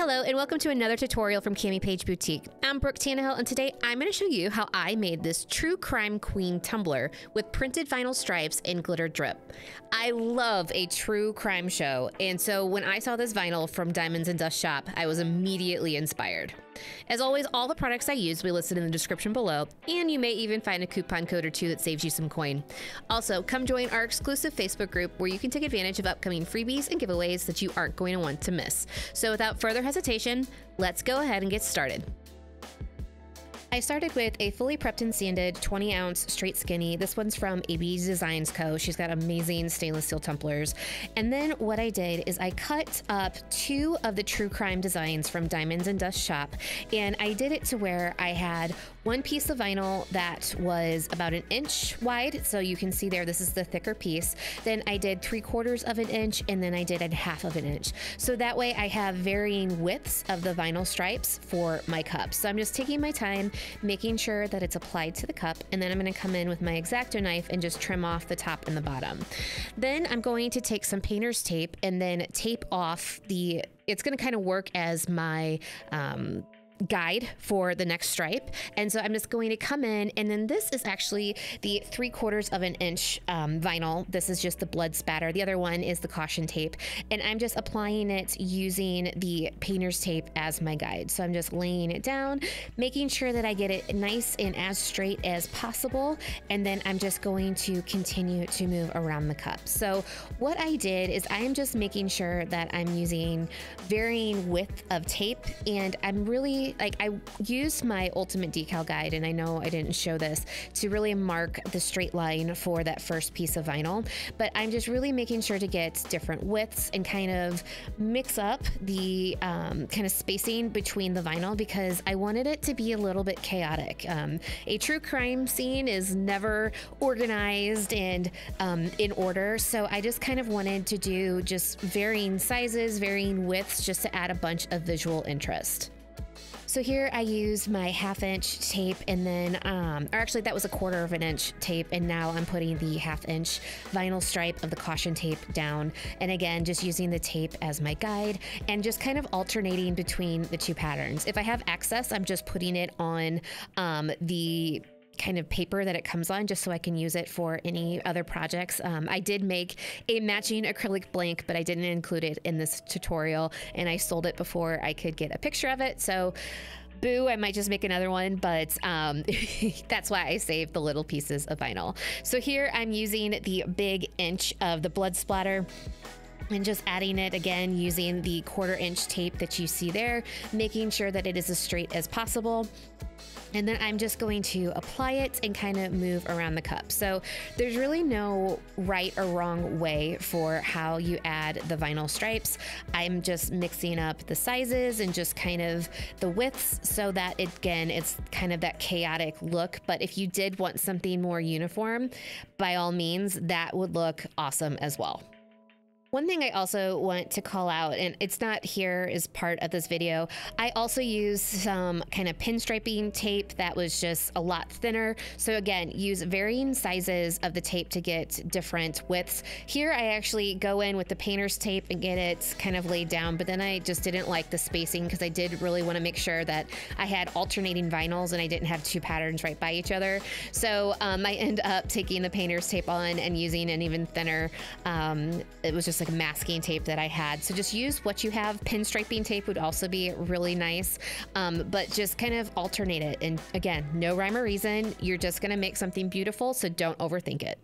Hello and welcome to another tutorial from CamiPaige Boutique. I'm Brooke Tannehill and today I'm going to show you how I made this True Crime Queen tumbler with printed vinyl stripes and glitter drip. I love a true crime show, and so when I saw this vinyl from Diamonds and Dust shop, I was immediately inspired. As always, all the products I use will be listed in the description below, and you may even find a coupon code or two that saves you some coin. Also, come join our exclusive Facebook group where you can take advantage of upcoming freebies and giveaways that you aren't going to want to miss. So without further hesitation, let's go ahead and get started. I started with a fully prepped and sanded 20-ounce straight skinny. This one's from AB Designs Co. She's got amazing stainless steel tumblers. And then what I did is I cut up 2 of the True Crime designs from Diamonds and Dust shop, and I did it to where I had one piece of vinyl that was about 1 inch wide. So you can see there, this is the thicker piece. Then I did 3/4 of an inch, and then I did a 1/2 inch. So that way I have varying widths of the vinyl stripes for my cups. So I'm just taking my time, making sure that it's applied to the cup, and then I'm going to come in with my X-Acto knife and just trim off the top and the bottom. Then I'm going to take some painter's tape and then tape off it's going to kind of work as my guide for the next stripe. And so I'm just going to come in, and then this is actually the 3/4 of an inch vinyl. This is just the blood spatter. The other one is the caution tape, and I'm just applying it using the painter's tape as my guide. So I'm just laying it down, making sure that I get it nice and as straight as possible, and then I'm just going to continue to move around the cup. So what I did is I'm just making sure that I'm using varying width of tape, and I'm really I used my ultimate decal guide, and I know I didn't show this, to really mark the straight line for that first piece of vinyl, but I'm just really making sure to get different widths and kind of mix up the kind of spacing between the vinyl, because I wanted it to be a little bit chaotic. A true crime scene is never organized and in order, so I just kind of wanted to do just varying sizes, varying widths, just to add a bunch of visual interest. So here I used my 1/2 inch tape, and then, or actually that was a 1/4 of an inch tape, and now I'm putting the 1/2 inch vinyl stripe of the caution tape down. And again, just using the tape as my guide and just kind of alternating between the 2 patterns. If I have excess, I'm just putting it on the kind of paper that it comes on, just so I can use it for any other projects. I did make a matching acrylic blank, but I didn't include it in this tutorial, and I sold it before I could get a picture of it. So boo, I might just make another one, but that's why I saved the little pieces of vinyl. So here I'm using the big inch of the blood splatter and just adding it again using the 1/4 inch tape that you see there, making sure that it is as straight as possible. And then I'm just going to apply it and kind of move around the cup. So there's really no right or wrong way for how you add the vinyl stripes. I'm just mixing up the sizes and just kind of the widths so that it's kind of that chaotic look. But if you did want something more uniform, by all means, that would look awesome as well. One thing I also want to call out, and it's not here as part of this video, I also used some kind of pinstriping tape that was just a lot thinner. So again, use varying sizes of the tape to get different widths. Here I actually go in with the painter's tape and get it kind of laid down, but then I just didn't like the spacing because I did really want to make sure that I had alternating vinyls and I didn't have 2 patterns right by each other. So I end up taking the painter's tape on and using an even thinner, it was just like a masking tape that I had. So just use what you have. Pinstriping tape would also be really nice, but just kind of alternate it. And again, no rhyme or reason. You're just going to make something beautiful, so don't overthink it.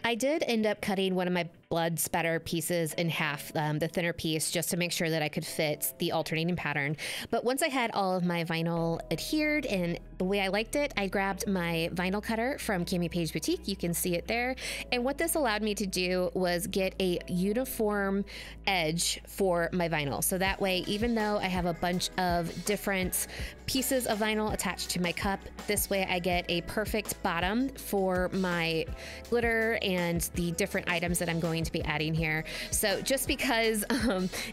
I did end up cutting one of my blood spatter pieces in half, the thinner piece, just to make sure that I could fit the alternating pattern. But once I had all of my vinyl adhered and the way I liked it, I grabbed my vinyl cutter from CamiPaige Boutique. You can see it there. And what this allowed me to do was get a uniform edge for my vinyl. So that way, even though I have a bunch of different pieces of vinyl attached to my cup, this way I get a perfect bottom for my glitter and the different items that I'm going going to be adding here. So just because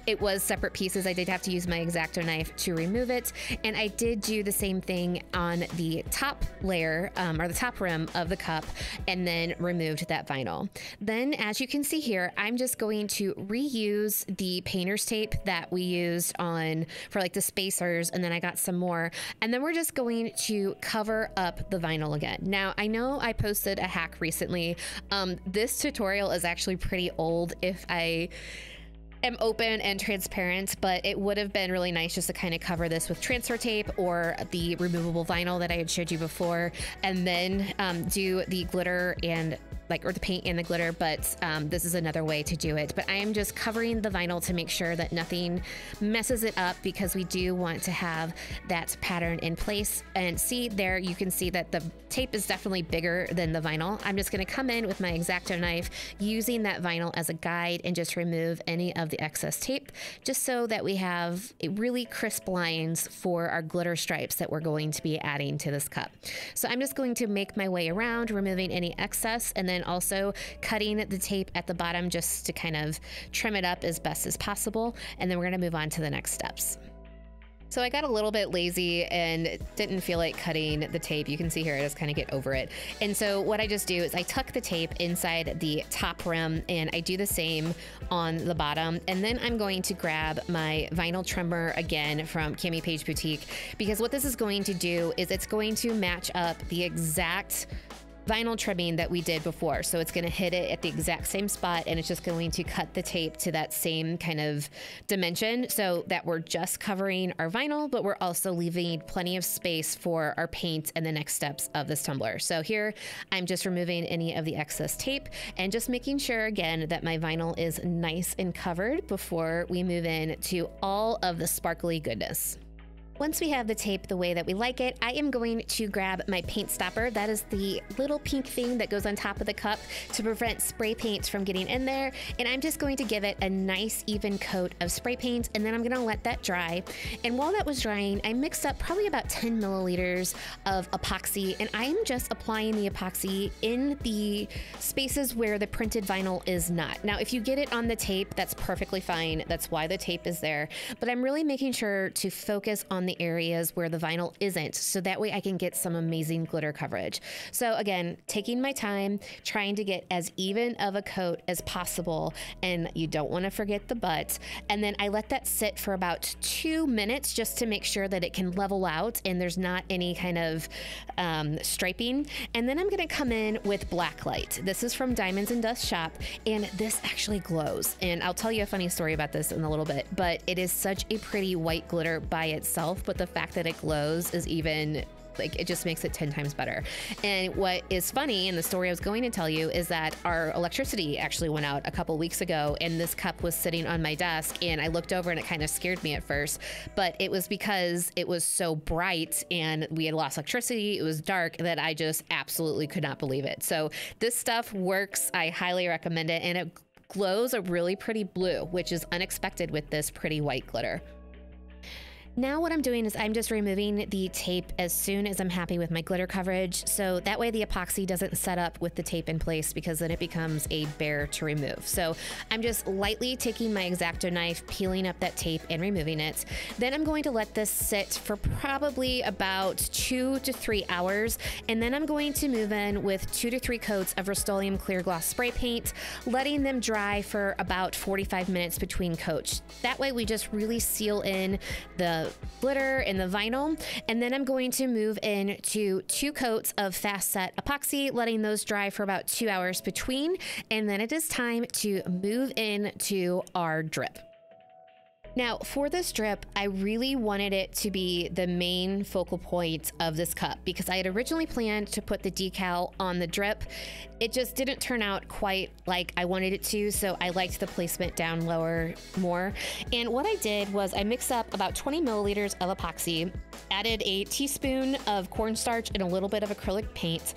it was separate pieces, I did have to use my X-Acto knife to remove it. And I did do the same thing on the top layer or the top rim of the cup, and then removed that vinyl. Then, as you can see here, I'm just going to reuse the painter's tape that we used on for like the spacers, and then I got some more, and then we're just going to cover up the vinyl again. Now, I know I posted a hack recently. This tutorial is actually pretty old if I am open and transparent, but it would have been really nice just to kind of cover this with transfer tape or the removable vinyl that I had showed you before, and then do the glitter and or the paint and the glitter, but this is another way to do it. But I am just covering the vinyl to make sure that nothing messes it up, because we do want to have that pattern in place. And see there, you can see that the tape is definitely bigger than the vinyl. I'm just gonna come in with my X-Acto knife, using that vinyl as a guide, and just remove any of the excess tape, just so that we have really crisp lines for our glitter stripes that we're going to be adding to this cup. So I'm just going to make my way around, removing any excess, and then also cutting the tape at the bottom just to kind of trim it up as best as possible. And then we're gonna move on to the next steps. So I got a little bit lazy and didn't feel like cutting the tape. You can see here, I just kind of get over it. And so what I just do is I tuck the tape inside the top rim, and I do the same on the bottom. And then I'm going to grab my vinyl trimmer again from CamiPaige Boutique, because what this is going to do is it's going to match up the exact vinyl trimming that we did before. So it's going to hit it at the exact same spot, and it's just going to cut the tape to that same kind of dimension, so that we're just covering our vinyl, but we're also leaving plenty of space for our paint and the next steps of this tumbler. So here I'm just removing any of the excess tape and just making sure again that my vinyl is nice and covered before we move in to all of the sparkly goodness. Once we have the tape the way that we like it, I am going to grab my paint stopper. That is the little pink thing that goes on top of the cup to prevent spray paint from getting in there. And I'm just going to give it a nice even coat of spray paint, and then I'm gonna let that dry. And while that was drying, I mixed up probably about 10 milliliters of epoxy, and I am just applying the epoxy in the spaces where the printed vinyl is not. Now, if you get it on the tape, that's perfectly fine. That's why the tape is there. But I'm really making sure to focus on the areas where the vinyl isn't, so that way I can get some amazing glitter coverage. So again, taking my time, trying to get as even of a coat as possible, and you don't want to forget the butt. And then I let that sit for about 2 minutes just to make sure that it can level out and there's not any kind of striping. And then I'm going to come in with black light. This is from Diamonds and Dust Shop, and this actually glows. And I'll tell you a funny story about this in a little bit, but it is such a pretty white glitter by itself, but the fact that it glows is even, like, it just makes it 10 times better. And what is funny, and the story I was going to tell you, is that our electricity actually went out a couple weeks ago, and this cup was sitting on my desk, and I looked over and it kind of scared me at first, but it was because it was so bright and we had lost electricity, it was dark, that I just absolutely could not believe it. So this stuff works. I highly recommend it, and it glows a really pretty blue, which is unexpected with this pretty white glitter. Now what I'm doing is I'm just removing the tape as soon as I'm happy with my glitter coverage, so that way the epoxy doesn't set up with the tape in place, because then it becomes a bear to remove. So I'm just lightly taking my X-Acto knife, peeling up that tape and removing it. Then I'm going to let this sit for probably about 2 to 3 hours, and then I'm going to move in with 2 to 3 coats of Rustoleum clear gloss spray paint, letting them dry for about 45 minutes between coats. That way we just really seal in the glitter and the vinyl. And then I'm going to move in to 2 coats of fast set epoxy, letting those dry for about 2 hours between. And then it is time to move into our drip. Now, for this drip, I really wanted it to be the main focal point of this cup, because I had originally planned to put the decal on the drip. It just didn't turn out quite like I wanted it to, so I liked the placement down lower more. And what I did was I mixed up about 20 milliliters of epoxy, added a teaspoon of cornstarch and a little bit of acrylic paint.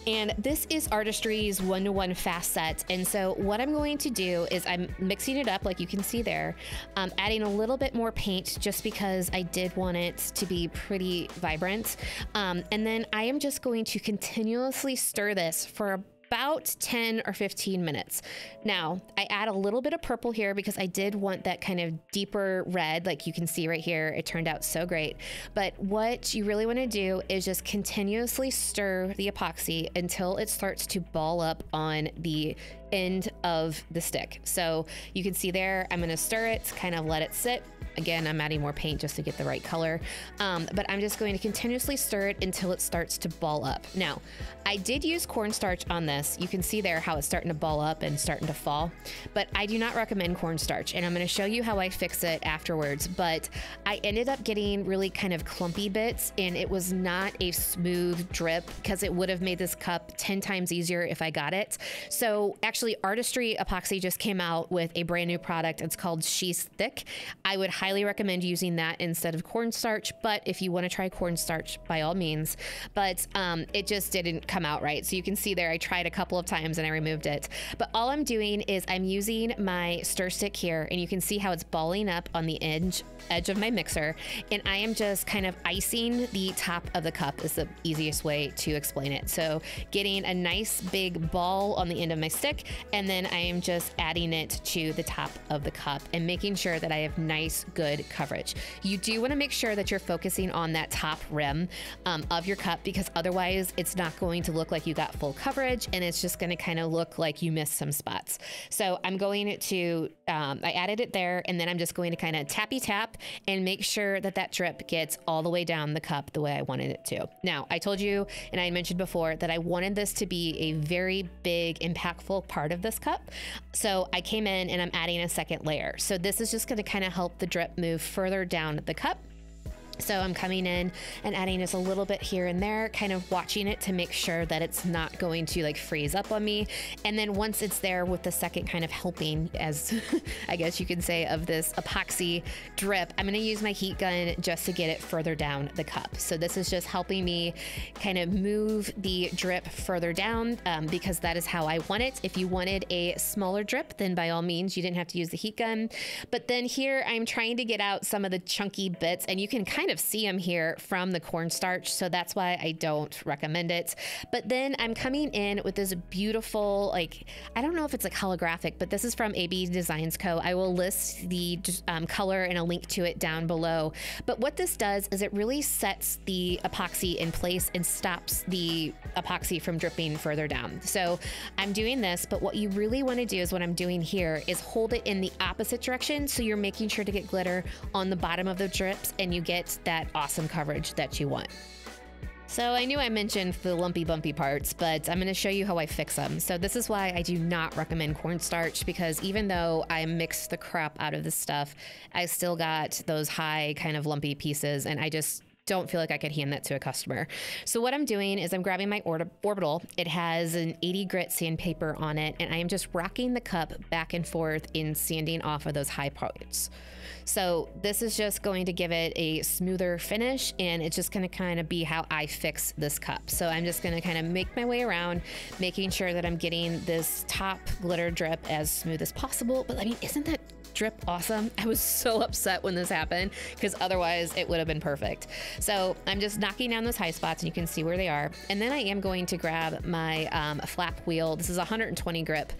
And this is Artistry's 1-to-1 fast set. And so what I'm going to do is I'm mixing it up like you can see there, adding a little bit more paint just because I did want it to be pretty vibrant. And then I am just going to continuously stir this for about 10 or 15 minutes. Now, I add a little bit of purple here because I did want that kind of deeper red, like you can see right here. It turned out so great. But what you really want to do is just continuously stir the epoxy until it starts to ball up on the end of the stick. So you can see there, I'm going to stir it, kind of let it sit. Again, I'm adding more paint just to get the right color. But I'm just going to continuously stir it until it starts to ball up. Now, I did use cornstarch on this. You can see there how it's starting to ball up and starting to fall, but I do not recommend cornstarch. And I'm going to show you how I fix it afterwards. But I ended up getting really kind of clumpy bits, and it was not a smooth drip because it would have made this cup 10 times easier if I got it. So actually, Artistry Epoxy just came out with a brand new product. It's called She's Thick. I would highly recommend using that instead of cornstarch, but if you want to try cornstarch, by all means. But it just didn't come out right. So you can see there, I tried a couple of times and I removed it. But all I'm doing is I'm using my stir stick here, and you can see how it's balling up on the edge of my mixer, and I am just kind of icing the top of the cup is the easiest way to explain it. So getting a nice big ball on the end of my stick, and then I am just adding it to the top of the cup and making sure that I have nice, good coverage. You do want to make sure that you're focusing on that top rim of your cup, because otherwise it's not going to look like you got full coverage, and it's just going to kind of look like you missed some spots. So I'm going to, I added it there, and then I'm just going to kind of tappy tap and make sure that that drip gets all the way down the cup the way I wanted it to. Now, I told you, and I mentioned before, that I wanted this to be a very big, impactful part of this cup. So I came in and I'm adding a second layer. So this is just going to kind of help the drip move further down the cup. So I'm coming in and adding just a little bit here and there, kind of watching it to make sure that it's not going to like freeze up on me. And then once it's there with the second kind of helping, as I guess you can say, of this epoxy drip, I'm going to use my heat gun just to get it further down the cup. So this is just helping me kind of move the drip further down because that is how I want it. If you wanted a smaller drip, then by all means, you didn't have to use the heat gun. But then here I'm trying to get out some of the chunky bits, and you can kind of see them here from the cornstarch, so that's why I don't recommend it. But then I'm coming in with this beautiful, like, I don't know if it's like holographic, but this is from AB Designs Co. I will list the color and a link to it down below. But what this does is it really sets the epoxy in place and stops the epoxy from dripping further down. So I'm doing this, but what you really want to do is what I'm doing here is hold it in the opposite direction, so you're making sure to get glitter on the bottom of the drips and you get that awesome coverage that you want. So I knew I mentioned the lumpy bumpy parts, but I'm going to show you how I fix them. So this is why I do not recommend cornstarch, because even though I mixed the crap out of this stuff, I still got those high kind of lumpy pieces, and I just don't feel like I could hand that to a customer. So what I'm doing is I'm grabbing my orbital. It has an 80 grit sandpaper on it, and I am just rocking the cup back and forth in sanding off of those high parts. So this is just going to give it a smoother finish, and it's just going to kind of be how I fix this cup. So I'm just going to kind of make my way around, making sure that I'm getting this top glitter drip as smooth as possible. But I mean, isn't that drip awesome? I was so upset when this happened, because otherwise it would have been perfect. So I'm just knocking down those high spots, and you can see where they are. And then I am going to grab my flap wheel. This is 120 grit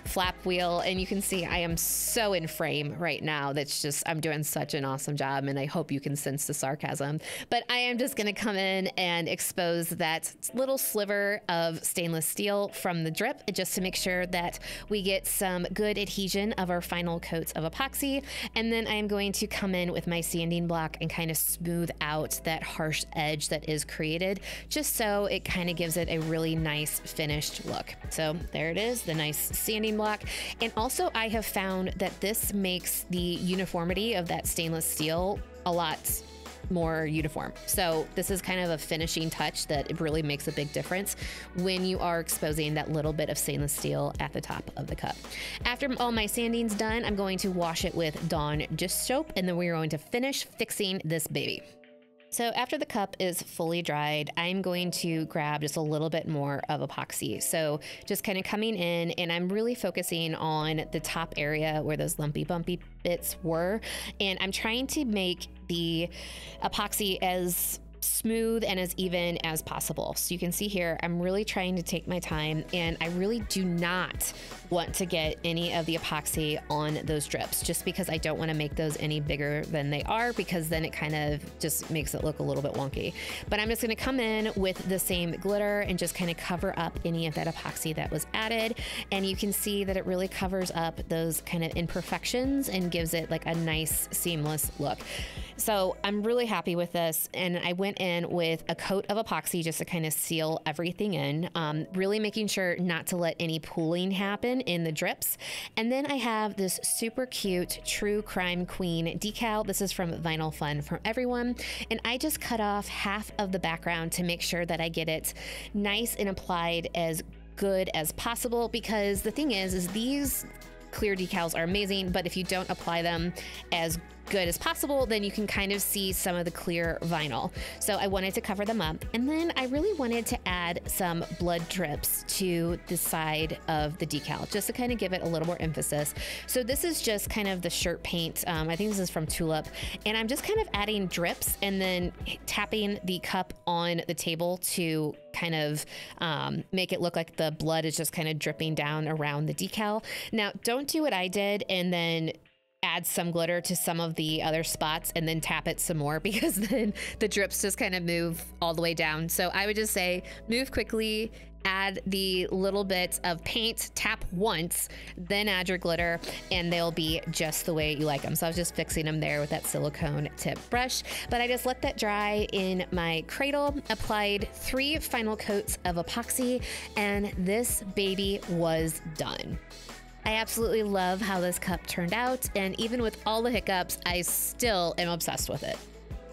flap wheel, and you can see I am so in frame right now. That's just, I'm doing such an awesome job, and I hope you can sense the sarcasm. But I am just going to come in and expose that little sliver of stainless steel from the drip, just to make sure that we get some good adhesion of our final coats of epoxy. And then I am going to come in with my sanding block and kind of smooth out that harsh edge that is created, just so it kind of gives it a really nice finished look. So there it is, the nice sanding block. And also I have found that this makes the uniformity of that stainless steel a lot more uniform. So this is kind of a finishing touch that it really makes a big difference when you are exposing that little bit of stainless steel at the top of the cup. After all my sanding's done, I'm going to wash it with Dawn dish soap, and then we're going to finish fixing this baby. So after the cup is fully dried, I'm going to grab just a little bit more of epoxy. So just kind of coming in, and I'm really focusing on the top area where those lumpy bumpy bits were. And I'm trying to make the epoxy as smooth and as even as possible. So you can see here, I'm really trying to take my time, and I really do not want to get any of the epoxy on those drips, just because I don't want to make those any bigger than they are, because then it kind of just makes it look a little bit wonky. But I'm just going to come in with the same glitter and just kind of cover up any of that epoxy that was added. And you can see that it really covers up those kind of imperfections and gives it like a nice seamless look. So I'm really happy with this, and I went in with a coat of epoxy just to kind of seal everything in, really making sure not to let any pooling happen in the drips. And then I have this super cute True Crime Queen decal. This is from Vinyl Fun for Everyone, and I just cut off half of the background to make sure that I get it nice and applied as good as possible, because the thing is these clear decals are amazing, but if you don't apply them as good as possible, then you can kind of see some of the clear vinyl. So I wanted to cover them up, and then I really wanted to add some blood drips to the side of the decal just to kind of give it a little more emphasis. So this is just kind of the shirt paint. I think this is from Tulip, and I'm just kind of adding drips and then tapping the cup on the table to kind of make it look like the blood is just kind of dripping down around the decal. Now, don't do what I did and then add some glitter to some of the other spots and then tap it some more, because then the drips just kind of move all the way down. So I would just say move quickly, add the little bit of paint, tap once, then add your glitter, and they'll be just the way you like them. So I was just fixing them there with that silicone tip brush, but I just let that dry in my Cradle, applied 3 final coats of epoxy, and this baby was done. I absolutely love how this cup turned out, and even with all the hiccups, I still am obsessed with it.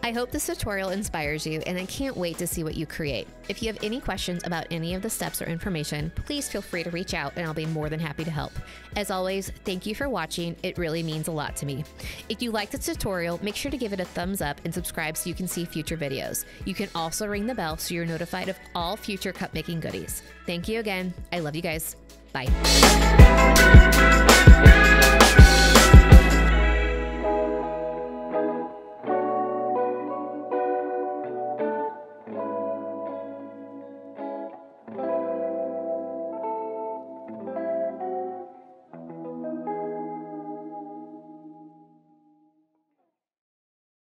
I hope this tutorial inspires you, and I can't wait to see what you create. If you have any questions about any of the steps or information, please feel free to reach out and I'll be more than happy to help. As always, thank you for watching. It really means a lot to me. If you liked this tutorial, make sure to give it a thumbs up and subscribe so you can see future videos. You can also ring the bell so you're notified of all future cup making goodies. Thank you again. I love you guys. Bye.